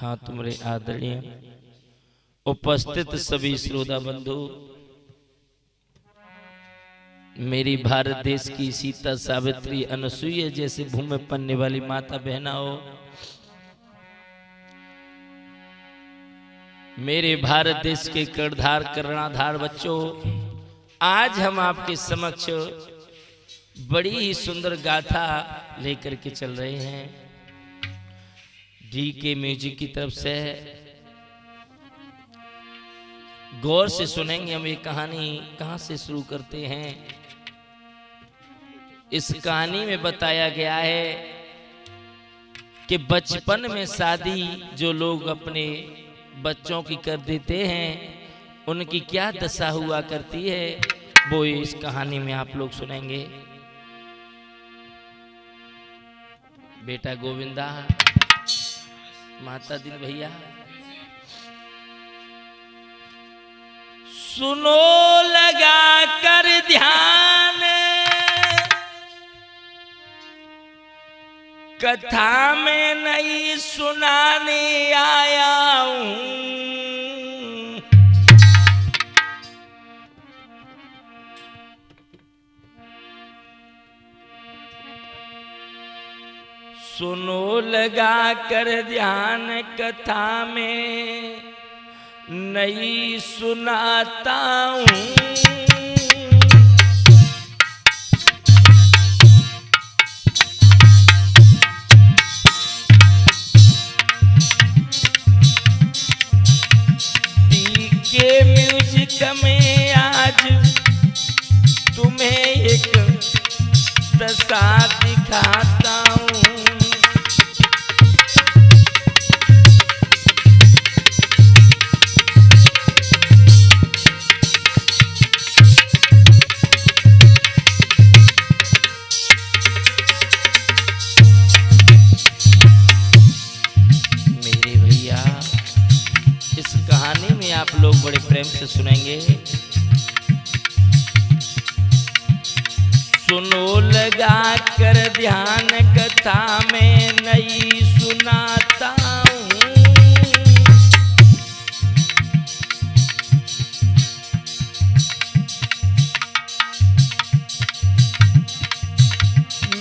हाँ तुम्हारे आदरणीय उपस्थित सभी श्रोता बंधु, मेरी भारत देश की सीता, सावित्री, अनसुईया जैसे भूमि पन्ने वाली माता बहनाओं, मेरे भारत देश के कर्णधार कर्णाधार बच्चों, आज हम आपके समक्ष बड़ी ही सुंदर गाथा लेकर के चल रहे हैं। DK म्यूजिक की तरफ से गौर से सुनेंगे हम ये कहानी। कहां से शुरू करते हैं? इस कहानी में बताया गया है कि बचपन में शादी जो लोग अपने बच्चों की कर देते हैं, उनकी क्या दशा हुआ करती है, वो इस कहानी में आप लोग सुनेंगे। बेटा गोविंदा, माता दिन भैया, सुनो लगा कर ध्यान, कथा में नहीं सुनाने आया हूं। सुनो लगा कर ध्यान, कथा में नहीं सुनाता हूं। DK म्यूजिक में आज तुम्हें एक दशा दिखाता हूं। आप लोग बड़े प्रेम से सुनेंगे। सुनो लगा कर ध्यान, कथा में नहीं सुनाता हूं।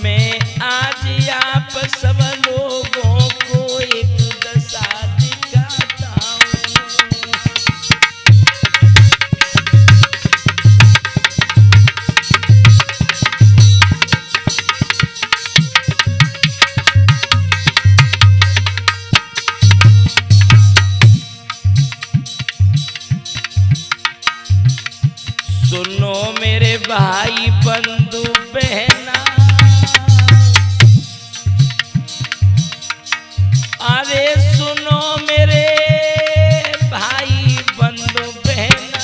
मैं आज आप सब लोगों को एक दशा दिखाता हूं। सुनो मेरे भाई बंधु बहना, अरे सुनो मेरे भाई बंधु बहना,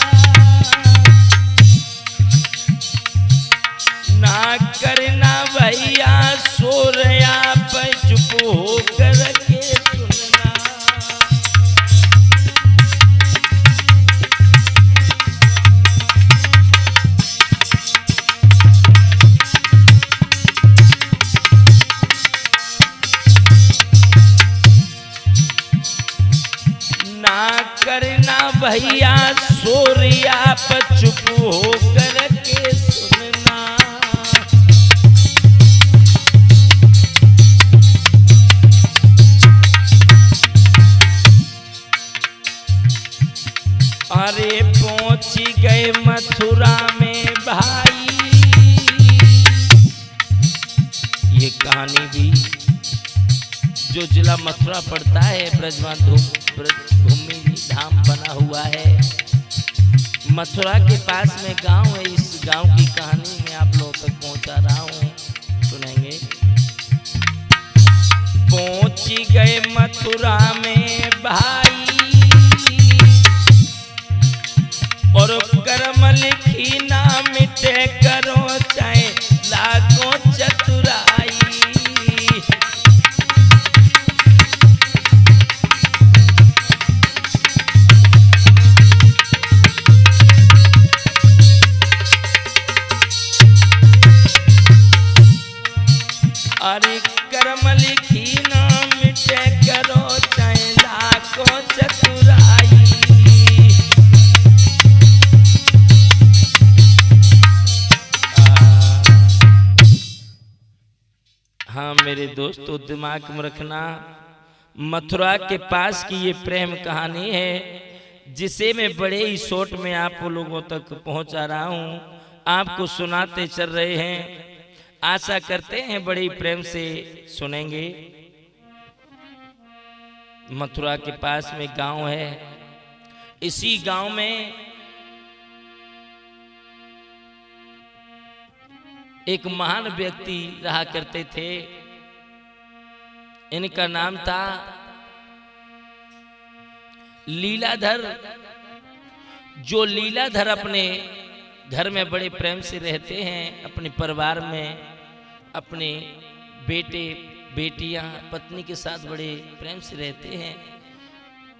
ना करना भैया शोर, आप चुप होकर के सुनना। करना भैया शोर, आप चुप होकर के सुनना। अरे पहुंच गए मथुरा में भाई, ये कहानी भी जो जिला मथुरा पड़ता है, ब्रजवान भूमि धाम बना हुआ है। मथुरा के पास में गांव है। इस गांव की कहानी मैं आप लोगों तक पहुंचा रहा हूं, सुनेंगे। पहुंच गए मथुरा में भाई, और कर्म लिखी ना मिटे, करो चाहे लाखों चतुराई। अरे कर्म लिखी ना मिटे, मेरे दोस्तों दिमाग में रखना, मथुरा के पास की ये प्रेम कहानी है जिसे मैं बड़े ही शॉर्ट में आप लोगों तक पहुंचा रहा हूं, आपको सुनाते चल रहे हैं। आशा करते हैं बड़े प्रेम से सुनेंगे। मथुरा के पास में गांव है, इसी गांव में एक महान व्यक्ति रहा करते थे। इनका नाम था लीलाधर। जो लीलाधर अपने घर में बड़े प्रेम से रहते हैं, अपने परिवार में अपने बेटे बेटियां पत्नी के साथ बड़े प्रेम से रहते हैं।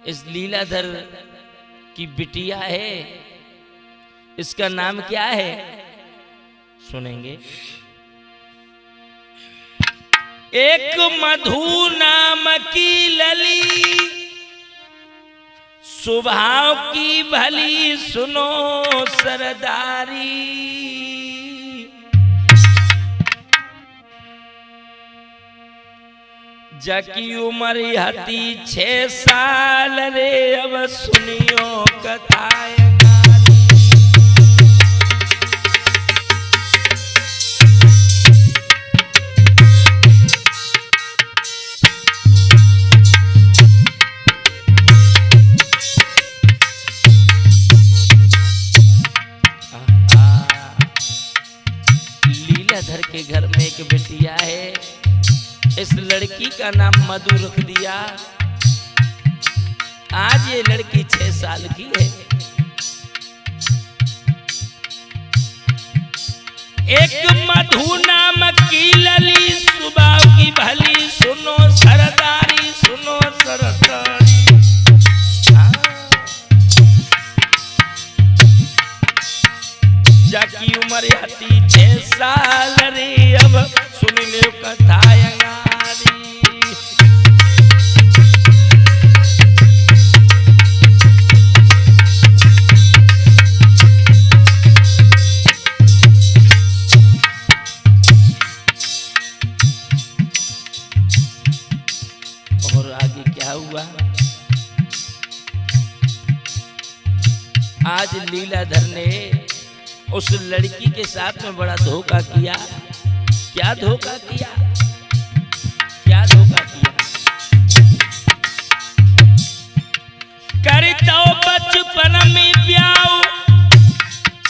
इस लीलाधर की बिटिया है, इसका नाम क्या है सुनेंगे। एक मधु नाम की लली, स्वभाव की भली सुनो सरदारी। जकी उम्र हती 6 साल रे, अब सुनियो कथाएं। लीलाधर के घर में एक बेटिया है, इस लड़की का नाम मधु रख दिया। आज ये लड़की 6 साल की है। एक मधु नाम की लली, स्वभाव की भली सुनो सरदारी, सुनो सरदारी। जाकी उम्र हती 6 साल रे, अब सुन ले कथा अंगारी। और आगे क्या हुआ? आज लीलाधर ने उस लड़की के साथ में बड़ा धोखा किया। क्या धोखा किया? क्या धोखा किया? कर दो बचपन में ब्याह,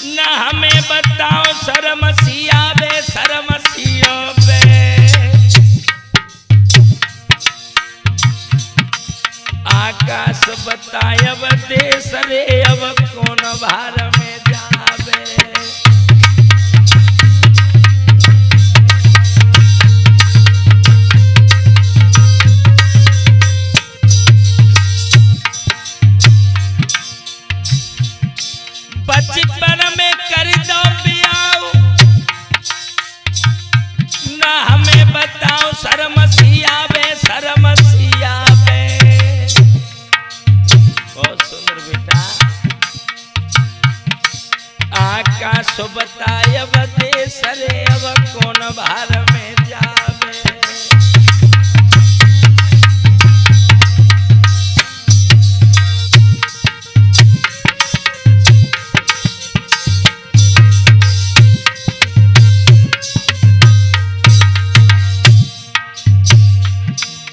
न हमें बताओ शर्मसिया बे, शर्मसिया बे। आकाश बताए अब देश रे, अब कौन भार में जावे। बचपन में कर दो ब्याह, न हमें बताओ शर्मसिया बे, शर्मसिया बे। बहुत सुंदर बेटा। आकाश बताए अब देश रे, अब कौन भार में जावे।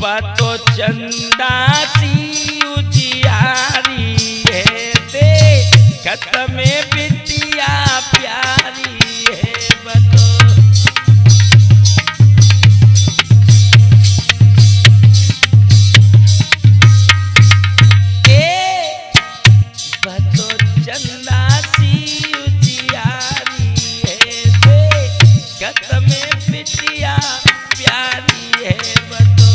बतो चंदा सी उजियारी है, देखत में बिटिया प्यारी है। बतो बतो चंदा सी उजियारी है, देखत में बिटिया प्यारी है। बतो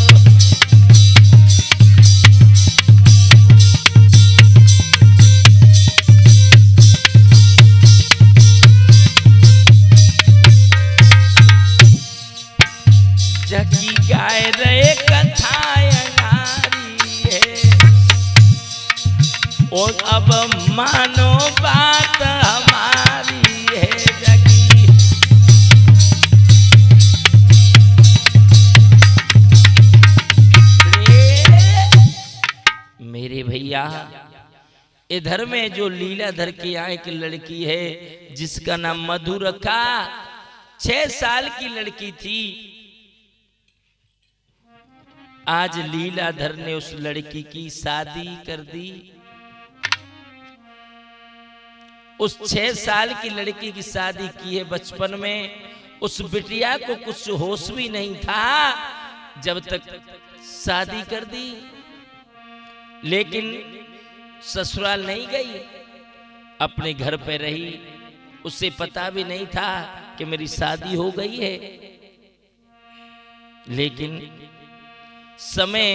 जगी गाय रहे कथाएं अंगारी है, और अब मानो बात हमारी है। जगी भैया इधर में जो लीलाधर की यहाँ एक लड़की है जिसका नाम मधु रखा, 6 साल की लड़की थी। आज लीलाधर ने उस लड़की की शादी कर दी। उस 6 साल की लड़की की शादी की है बचपन में। उस बिटिया को कुछ होश भी नहीं था जब तक शादी कर दी, लेकिन ससुराल नहीं गई, अपने घर पे रही। उसे पता भी नहीं था कि मेरी शादी हो गई है। लेकिन समय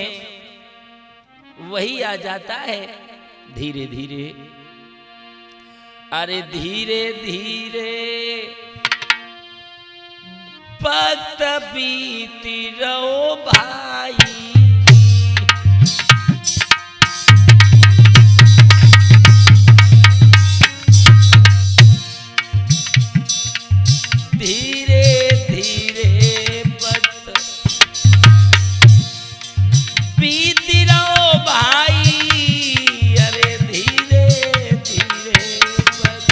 वही आ जाता है धीरे धीरे। अरे धीरे धीरे वक्त बीती रहो भाई, धीरे धीरे वक्त बीती रहो भाई। अरे धीरे धीरे वक्त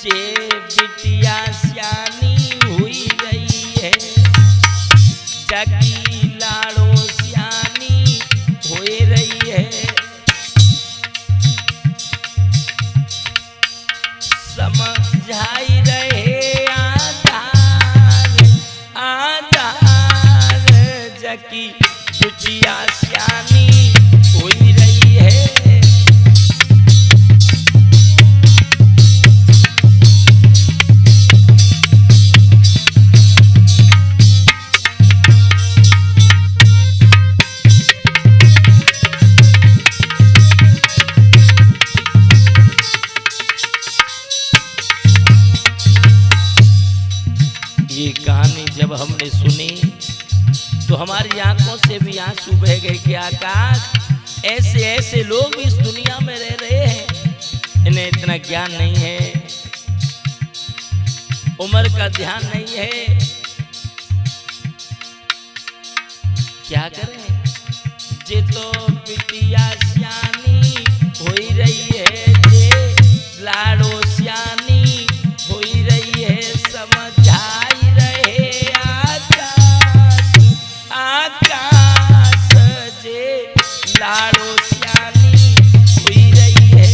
जे बिटिया सियानी हुई रही है, जगी लाड़ो सियानी हो रही है। समझाई रहे आधार आधार, जगी बिटिया सियानी हो रही है। ये कहानी जब हमने सुनी तो हमारी आंखों से भी आंसू बह गए कि आकाश, ऐसे ऐसे लोग इस दुनिया में रह रहे हैं, इन्हें इतना ज्ञान नहीं है, उम्र का ध्यान नहीं है। क्या करें? जे तो बिटिया सियानी हो रही है, जे लाड़ो सियानी हो रही है। समझाई रहे आकाश आकाश, जे लाड़ो सियानी हुई रही है।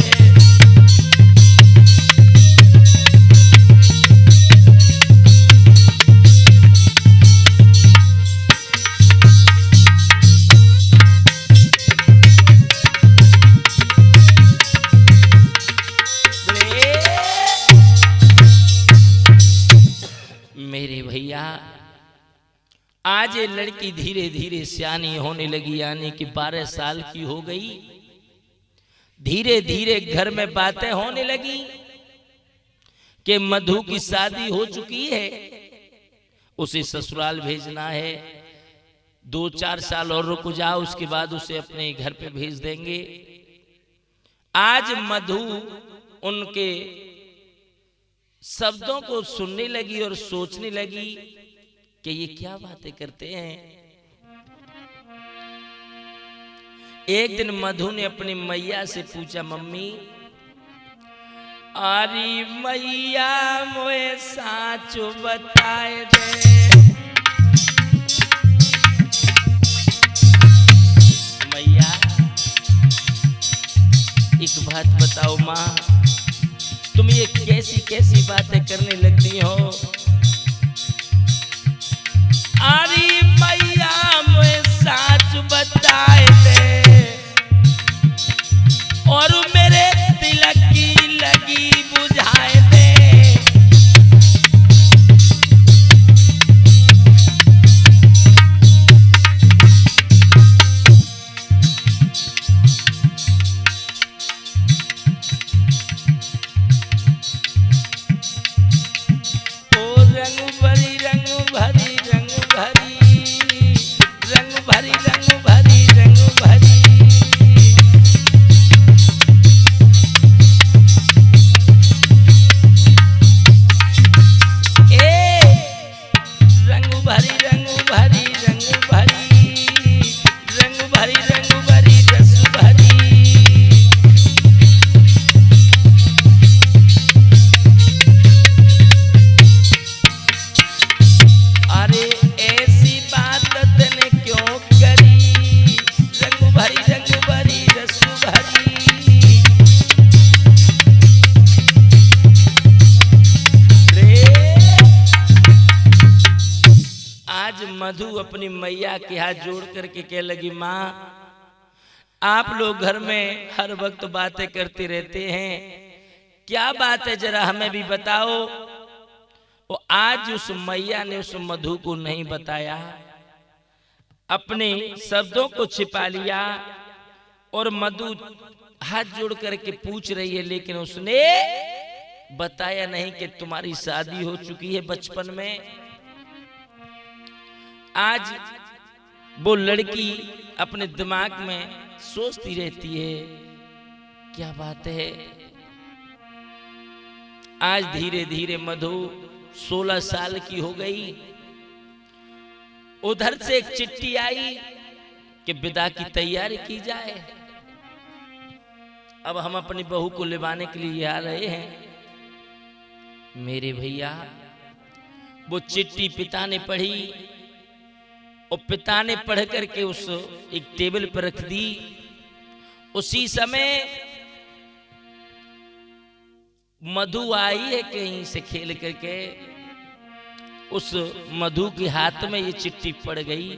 मेरे भैया आज ये लड़की धीरे धीरे सियानी होने लगी, यानी कि 12 साल की हो गई। धीरे धीरे घर में बातें होने लगी कि मधु की शादी हो चुकी है, उसे ससुराल भेजना है, 2-4 साल और रुक जाओ, उसके बाद उसे अपने घर पे भेज देंगे। आज मधु उनके शब्दों को सुनने लगी और सोचने लगी कि ये क्या बातें करते हैं। एक दिन मधु ने अपनी मैया से पूछा, मम्मी अरे मैया मोए साच बताए दे। मैया एक बात बताओ माँ, तुम ये कैसी कैसी बातें करने लगती हो। अरे मैया मुझे सच बताए दे और मेरे तिलक की लगी बुझाए दे। रंग भरी मधु अपनी मैया के हाथ जोड़ करके कह लगी, माँ आप लोग घर में हर वक्त बातें करते रहते हैं, क्या बात है जरा हमें भी बताओ। वो आज उस मैया ने उस मधु को नहीं बताया, अपने शब्दों को छिपा लिया और मधु हाथ जोड़ करके पूछ रही है, लेकिन उसने बताया नहीं कि तुम्हारी शादी हो चुकी है बचपन में। आज वो लड़की अपने दिमाग में सोचती रहती है, क्या बात है। आज धीरे धीरे मधु 16 साल की हो गई। उधर से एक चिट्ठी आई कि विदा की तैयारी की जाए। अब हम अपनी बहू को लिवाने के लिए आ रहे हैं। मेरे भैया वो चिट्ठी पिता ने पढ़ी और पिता ने पढ़ करके उस एक टेबल पर रख दी। उसी समय मधु आई है कहीं से खेल करके, उस मधु के हाथ में ये चिट्ठी पड़ गई।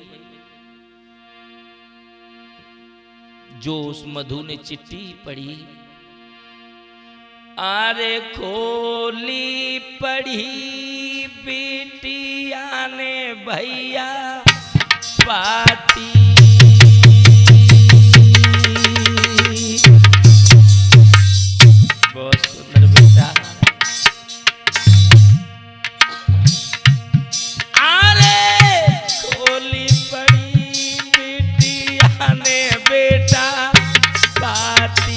जो उस मधु ने चिट्ठी पढ़ी, अरे खोली पढ़ी बिटिया ने भैया पाती, बहुत सुंदर बेटा। अरे खोली पढ़ी बिटिया ने बेटा पाती,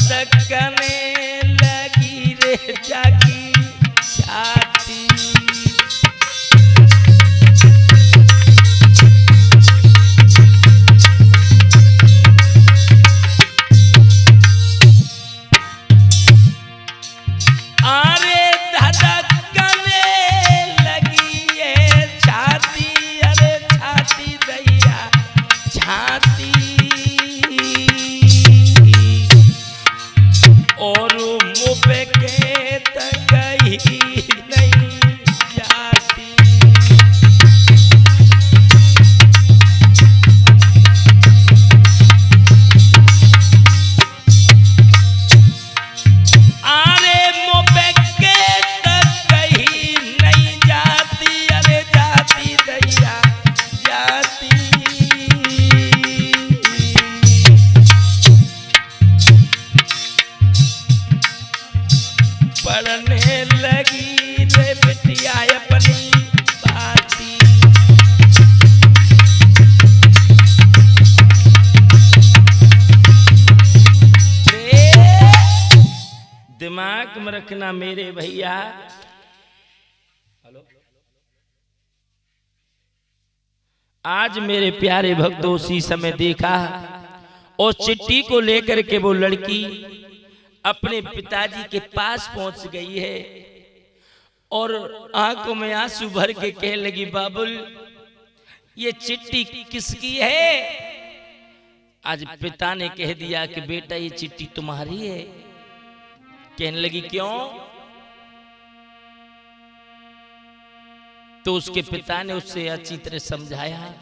धड़कने लगी रे जागी छाती। अरे धड़कने लगी है छाती, अरे छाती दैया छाती, और मुँह के तक ही नहीं जाती। अरे मुँह के तक ही नहीं जाती, अरे जाती दैया जाती। पढ़ने लगी रे बिटिया अपनी बाती, दिमाग में रखना मेरे भैया। हेलो, आज मेरे प्यारे भक्तों उसी समय देखा और चिट्ठी को लेकर के वो लड़की अपने पिताजी के पास पहुंच गई है और आंखों में आंसू भर के कह लगी, बाबुल ये चिट्ठी किसकी है। आज पिता ने कह दिया कि बेटा ये चिट्ठी तुम्हारी है। कहने लगी क्यों। तो उसके पिता ने उससे अच्छी तरह समझाया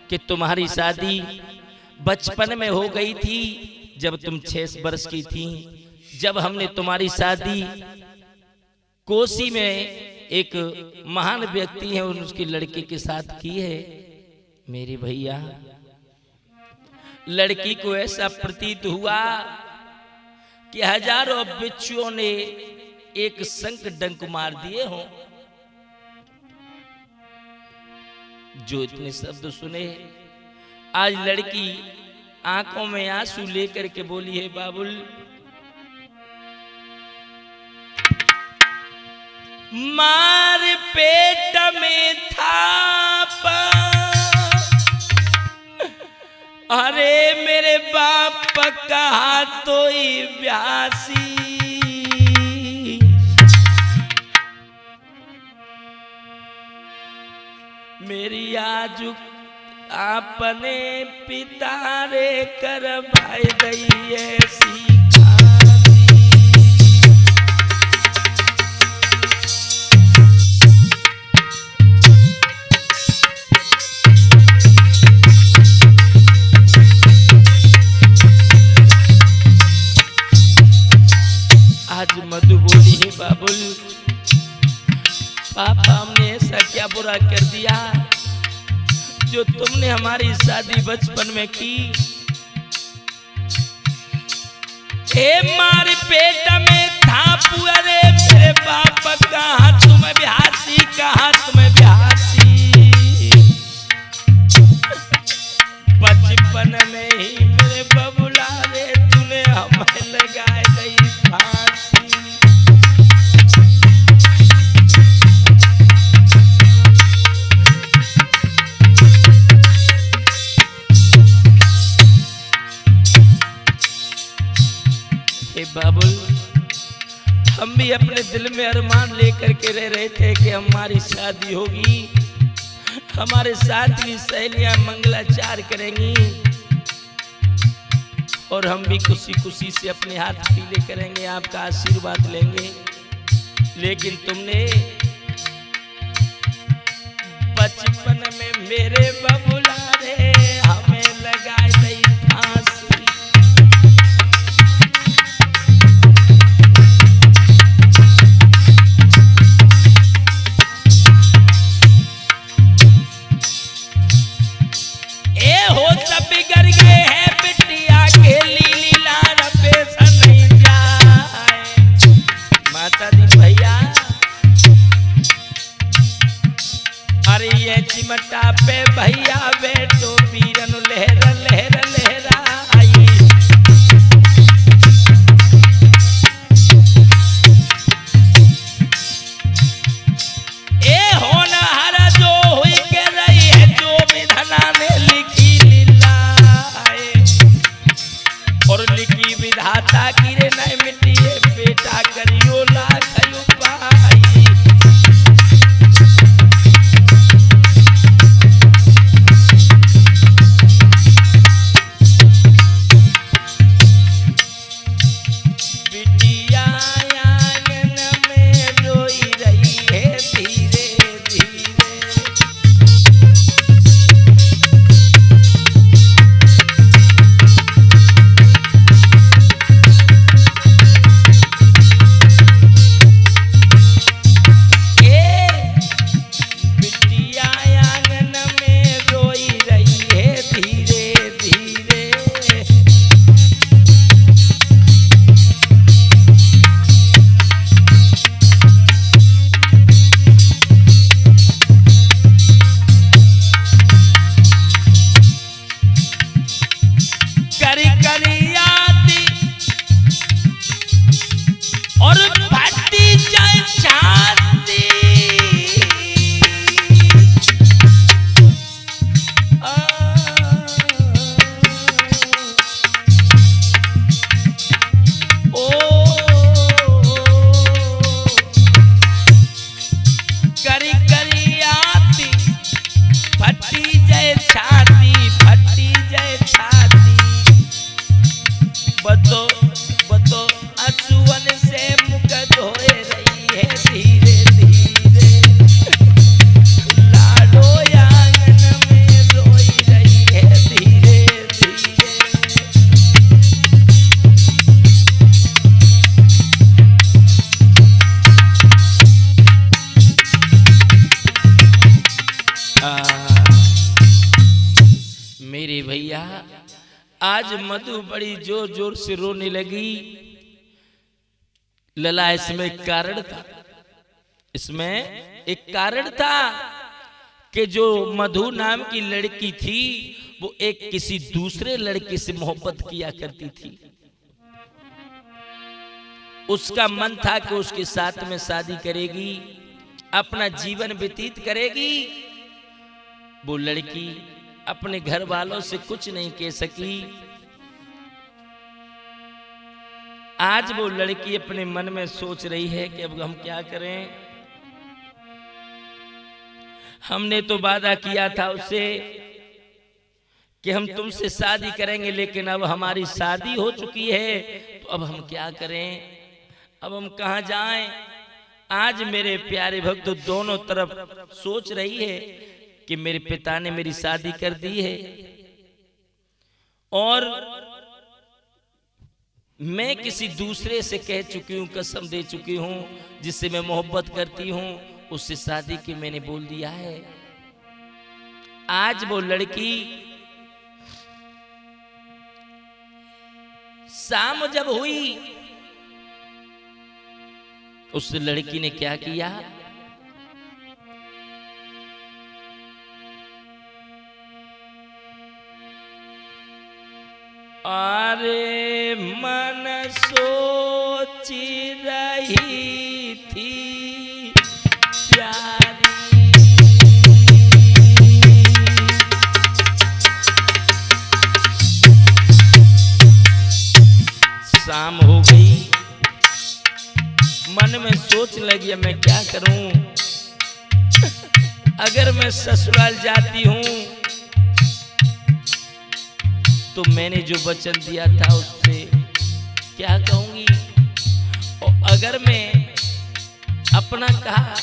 कि तुम्हारी शादी बचपन में हो गई थी, जब तुम 6 वर्ष की थी, जब हमने तुम्हारी शादी कोसी में एक महान व्यक्ति है और उसके लड़के के साथ की है। मेरे भैया लड़की को ऐसा प्रतीत हुआ कि हजारों बिच्छुओं ने एक संग डंक मार दिए हों। जो इतने शब्द सुने, आज लड़की आंखों में आंसू लेकर के बोली है, बाबुल मार पेट में था, अरे मेरे बाप कहा तो ही ब्यासी, मेरी आज अपने पिता रे करवाए दइए सी। आज मधु बोली है बाबुल, पापा हमने ऐसा क्या बुरा कर दिया जो तुमने हमारी शादी बचपन में की। मारे पेट में था पुअरे मेरे बाप कहाँ तुम्हें ब्यासी, कहाँ तुम्हें ब्यासी। बचपन में ही मेरे बबुला रे तूने हमें लगाए गई फांसी। बाबुल, हम भी अपने दिल में अरमान लेकर के रह रहे थे कि हमारी शादी होगी, हमारे साथ की सहेलियां मंगलाचार करेंगी और हम भी खुशी खुशी से अपने हाथ पीले करेंगे, आपका आशीर्वाद लेंगे। लेकिन तुमने बचपन में मेरे बबुला रे हमें लगाए गई फांसी। चिमटा पे भैया बेटो वीरन लहर लहर लहरा आई। ए होना हरा जो हुई के रही है जो विधना ने लिखी लीला और लिखी विधाता गिरे नहीं मिट्टी बेटा करियो लाख उपाय। मेरे भैया आज मधु बड़ी जोर जोर से रोने लगी। लला इसमें कारण था, इसमें एक कारण था कि जो मधु नाम की लड़की थी वो एक किसी दूसरे लड़के से मोहब्बत किया करती थी। उसका मन था कि उसके साथ में शादी करेगी, अपना जीवन व्यतीत करेगी। वो लड़की अपने घर वालों से कुछ नहीं कह सकी। आज वो लड़की अपने मन में सोच रही है कि अब हम क्या करें। हमने तो वादा किया था उससे कि हम तुमसे शादी करेंगे, लेकिन अब हमारी शादी हो चुकी है, तो अब हम क्या करें, अब हम कहाँ जाएं। आज मेरे प्यारे भक्त दोनों तरफ सोच रही है कि मेरे पिता ने मेरी शादी कर दी है और मैं किसी दूसरे से कह चुकी हूं, कसम दे चुकी हूं, जिससे मैं मोहब्बत करती हूं, उससे शादी की मैंने बोल दिया है। आज वो लड़की शाम जब हुई, उस लड़की ने क्या किया, अरे मन सोच रही थी प्यारी, शाम हो गई, मन में सोच लगी मैं क्या करूं, अगर मैं ससुराल जाती हूं तो मैंने जो वचन दिया था उससे क्या कहूंगी, और अगर मैं अपना कहा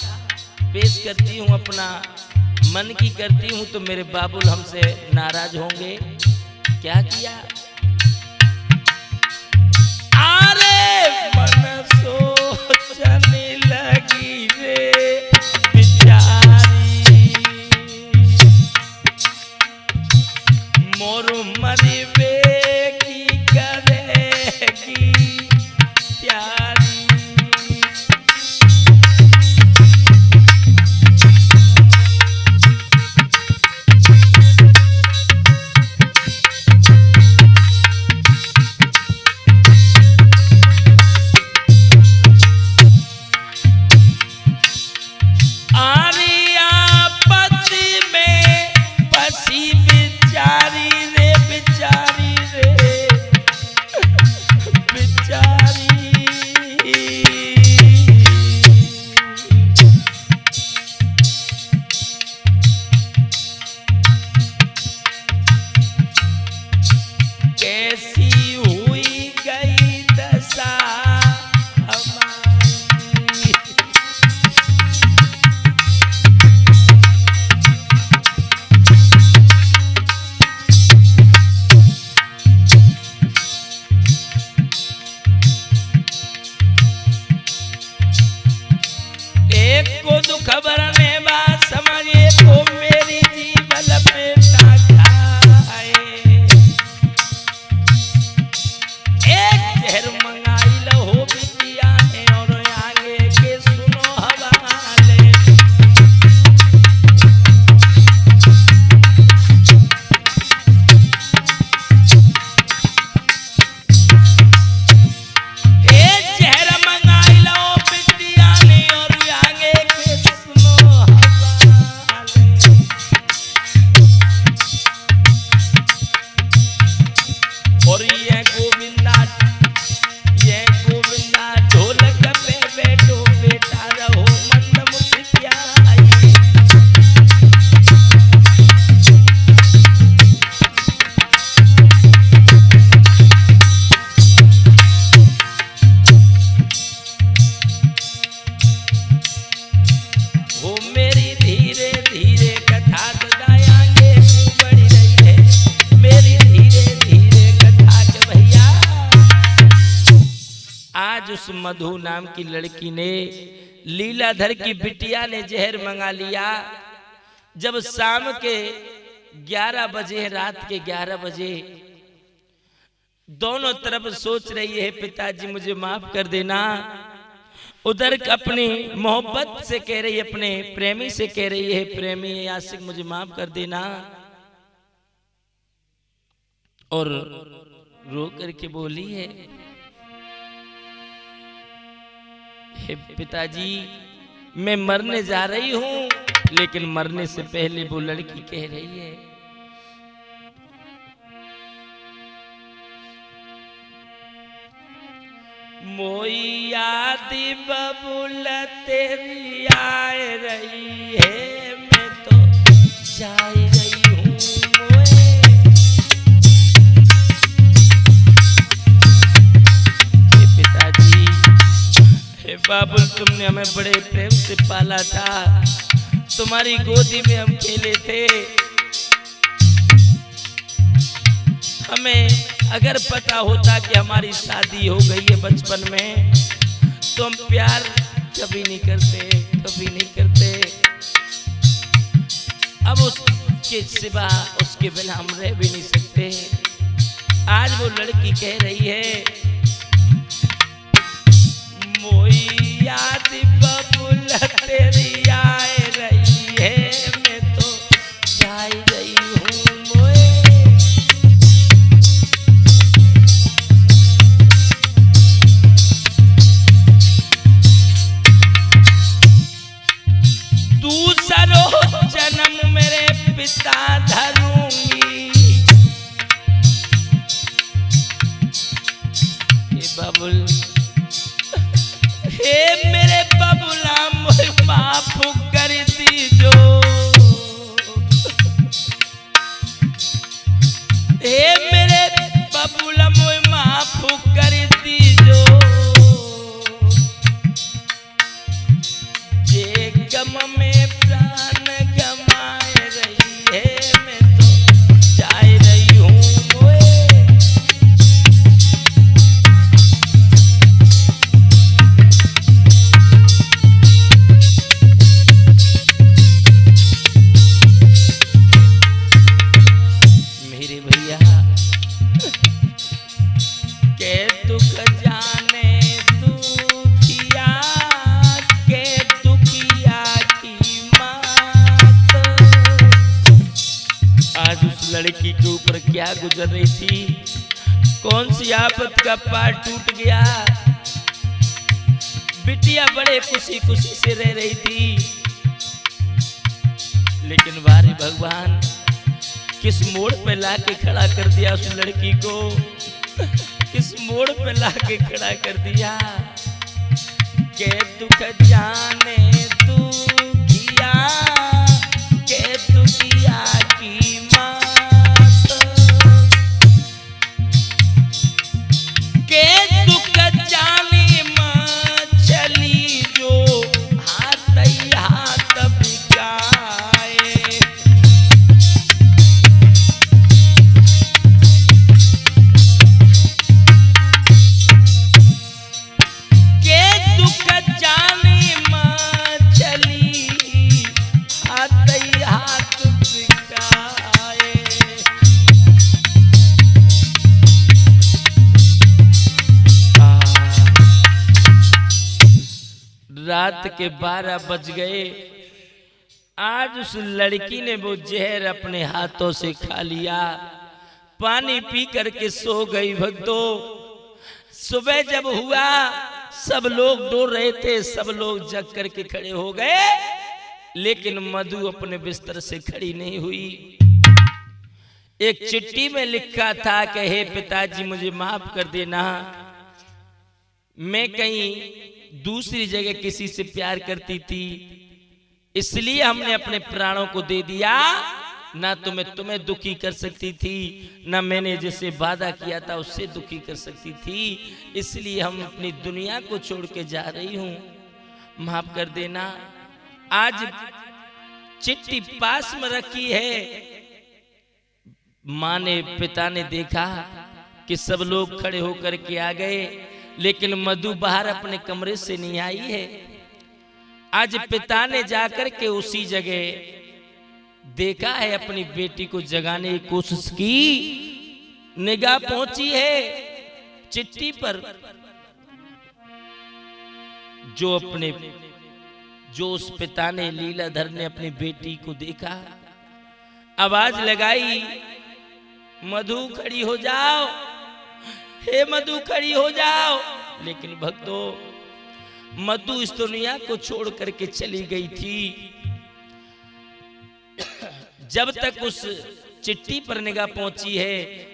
पेश करती हूं, अपना मन की करती हूं, तो मेरे बाबुल हमसे नाराज होंगे। क्या किया, अरे मन सोचने लगी रे बिचारी, मोर मरिबे की करेगी प्यारी, खबर ने बात समझे तो मेरी जीवन पे खाए, एक जहर मंगाई लो बिटिया ने और आगे के सुनो हवाले, एक जहर मंगाई लो बिटिया ने और आगे और ये गोविंदा ढोलक पे बैठो बेटा रहो मंद मुखिया, वो मेरी धीरे धीरे कथा सदाएंगे बढ़ रही है, मेरी धीरे धीरे भैया। आज उस मधु नाम की लड़की ने, लीलाधर की बिटिया ने जहर मंगा लिया। जब शाम के 11 बजे, रात के 11 बजे, दोनों तरफ सोच रही है पिताजी मुझे माफ कर देना, उधर अपनी मोहब्बत से कह रही है, अपने प्रेमी से कह रही है, प्रेमी आशिक मुझे माफ कर देना, और रो करके बोली है, हे पिताजी मैं मरने जा रही हूं, लेकिन मरने से पहले वो लड़की कह रही है, मोई याद बबुल तेरी आए रही है, मैं तो जा रही हूँ मोए बाबुल तुमने हमें बड़े प्रेम से पाला था, तुम्हारी गोदी में हम खेले थे। हमें अगर पता होता कि हमारी शादी हो गई है बचपन में, तो हम प्यार कभी नहीं करते, कभी नहीं करते। अब उसके सिवा, उसके बिना हम रह भी नहीं सकते। आज वो लड़की कह रही है, मोई याद बबुल तेरी आए रही है, मैं तो जा रही हूँ मोए। दूसरो जन्म मेरे पिता धरूंगी। हे बबुल, हे मेरे बबुला मुझे माफ कर दीजो। हे मेरे बबुला मुझे माफ कर दीजो। जे गम में प्राण गमाए रही है, मैं तो जा रही हूँ मोए। लड़की के ऊपर क्या गुजर रही थी, कौन सी आफत का पार टूट गया। बिटिया बड़े खुशी खुशी से रह रही थी, लेकिन वारे भगवान किस मोड़ पे लाके खड़ा कर दिया उस लड़की को, किस मोड़ पे लाके खड़ा कर दिया। के दुख जाने तू किया, के दुखिया की माँ, के दुख जाने माँ चली जो हाथ ही हाथ बिकाए। के दुख जाने माँ चली हाथ ही हाथ बिकाए। रात के 12 बज गए। आज उस लड़की ने वो जहर अपने हाथों से खा लिया, पानी पी करके सो गई। भक्तों, सुबह जब हुआ सब लोग डर रहे थे, सब लोग जग करके खड़े हो गए, लेकिन मधु अपने बिस्तर से खड़ी नहीं हुई। एक चिट्ठी में लिखा था कि हे पिताजी मुझे माफ कर देना, मैं कहीं दूसरी जगह किसी से प्यार करती थी, इसलिए हमने अपने प्राणों को दे दिया। ना तो मैं तुम्हें दुखी कर सकती थी, ना मैंने जिसे वादा किया था उससे दुखी कर सकती थी, इसलिए हम अपनी दुनिया को छोड़ के जा रही हूं, माफ कर देना। आज चिट्ठी पास में रखी है। माँ ने, पिता ने देखा कि सब लोग खड़े होकर के आ गए, लेकिन मधु बाहर अपने कमरे से नहीं आई है। आज पिता ने जाकर के उसी जगह देखा है, अपनी बेटी को जगाने की कोशिश की, निगाह पहुंची है चिट्ठी पर, जो उस पिता ने, लीलाधर ने अपनी बेटी को देखा, आवाज लगाई, मधु खड़ी हो जाओ, हे मधु खड़ी हो जाओ। लेकिन भक्तों, मधु इस दुनिया को छोड़ करके चली गई थी। जब तक उस चिट्ठी पर निगाह पहुंची है,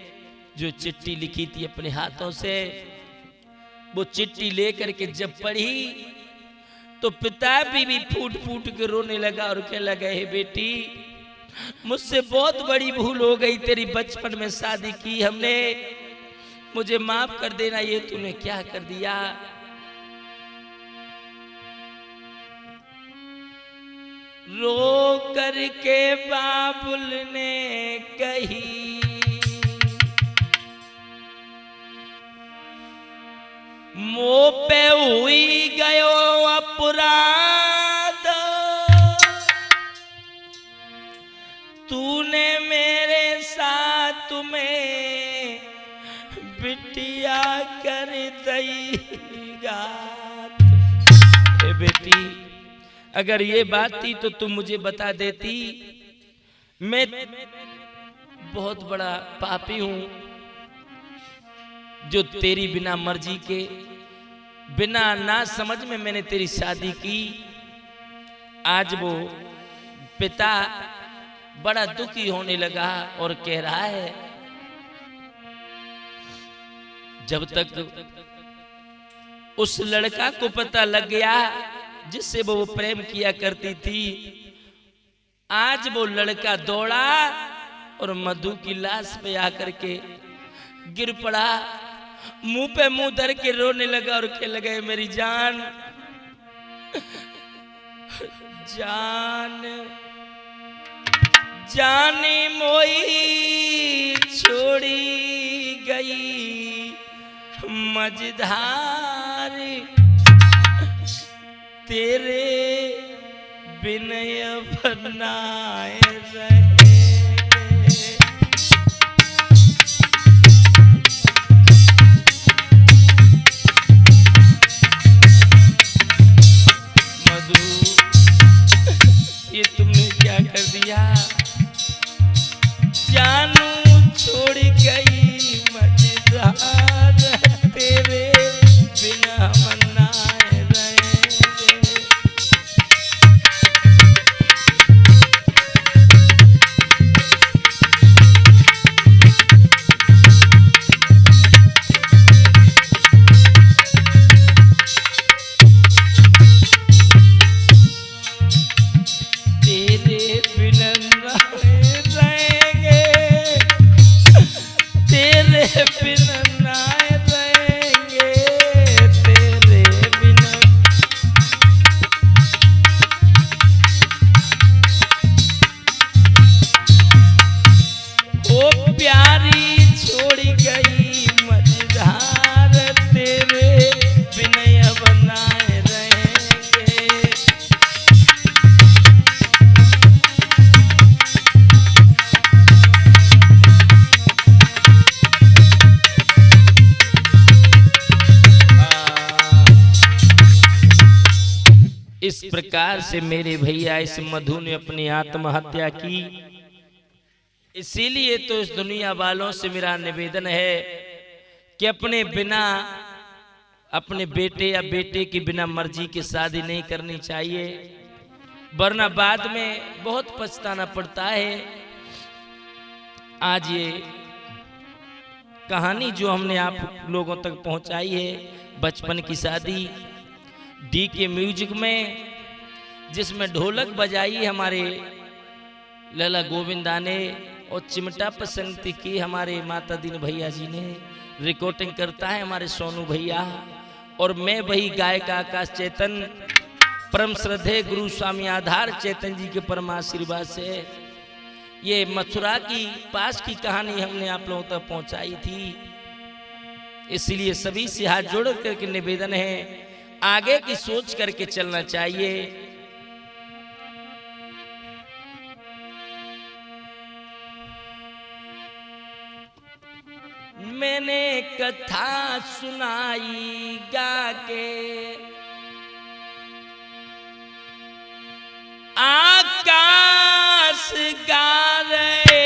जो चिट्ठी लिखी थी अपने हाथों से, वो चिट्ठी लेकर के जब पढ़ी तो पिता भी फूट फूट के रोने लगा और कहने लगा, हे बेटी मुझसे बहुत बड़ी भूल हो गई, तेरी बचपन में शादी की हमने, मुझे माफ कर देना, ये तूने क्या कर दिया। रो करके बाबुल ने कही, मुँह पे हुई गयो अपराध, तूने मेरे साथ में बिटिया कर दईगा। हे बेटी, अगर ये बात थी तो तुम मुझे बता देती। मैं बहुत बड़ा पापी हूं जो तेरी बिना मर्जी के, बिना ना समझ में मैंने तेरी शादी की। आज वो पिता बड़ा दुखी होने लगा और कह रहा है, जब तक उस लड़का को पता लग गया जिससे वो प्रेम किया करती थी, आज वो लड़का दौड़ा और मधु की लाश पे आकर के गिर पड़ा, मुंह पे मुंह धर के रोने लगा और कहने लगा, मेरी जान जान जाने मोई छोड़ी गई मझधार, तेरे विनय बनाए रहेंगे। मधु, ये तुमने क्या कर दिया? जानू छोड़ गई मझधार, तेरे बिना मनाए रहेंगे। तेरे बिना रहेंगे, तेरे बिना रहेंगे, तेरे बिना। ओ प्यारी छोड़ गई मझधार, तेरे विनय बनाए रहेंगे। इस प्रकार से मेरे भैया इस मधु ने अपनी आत्महत्या की। इसीलिए तो इस दुनिया वालों से मेरा निवेदन है कि अपने बिना, अपने बेटे या बेटे की बिना मर्जी की शादी नहीं करनी चाहिए, वरना बाद में बहुत पछताना पड़ता है। आज ये कहानी जो हमने आप लोगों तक पहुंचाई है, बचपन की शादी डी के म्यूजिक में, जिसमें ढोलक बजाई हमारे लला गोविंदा ने और चिमटा पसंद की हमारे माता दीन भैया जी ने, रिकॉर्डिंग करता है हमारे सोनू भैया, और मैं वही गायक आकाश चेतन, परम श्रद्धेय गुरु स्वामी आधार चेतन जी के परम आशीर्वाद से ये मथुरा की पास की कहानी हमने आप लोगों तक पहुंचाई थी। इसलिए सभी से हाथ जोड़ करके निवेदन है, आगे की सोच करके चलना चाहिए। मैंने कथा सुनाई गा के, आकाश गा रहे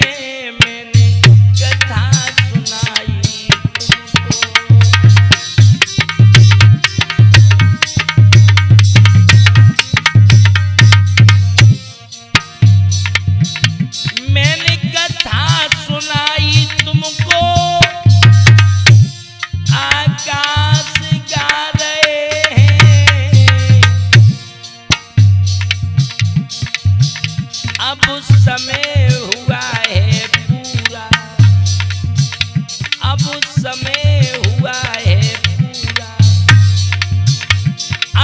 हैं, मैंने कथा सुनाई तुमको, मैंने कथा सुनाई तुमको, आकाश गा रहे हैं। अब समय हुआ है पूरा, अब समय हुआ है पूरा,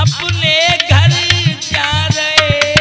अपने घर जा रहे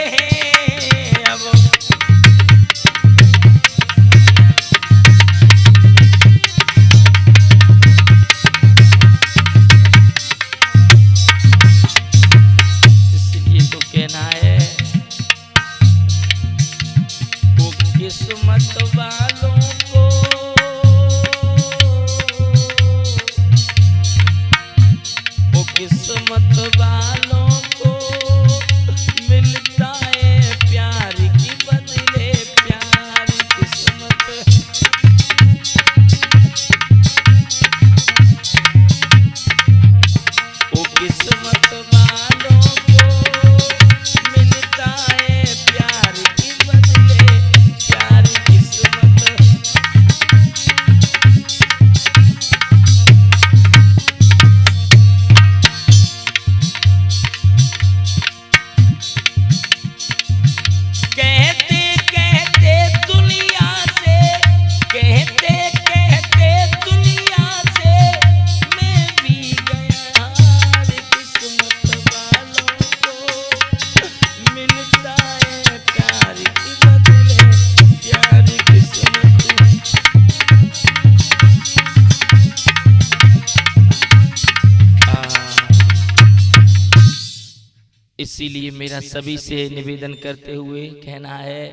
इसीलिए मेरा सभी से निवेदन करते हुए कहना है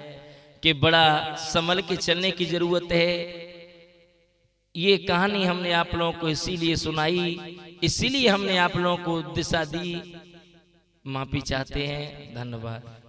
कि बड़ा संभल के चलने की जरूरत है। ये कहानी हमने आप लोगों को इसीलिए सुनाई, इसीलिए हमने आप लोगों को दिशा दी। माफी चाहते हैं। धन्यवाद।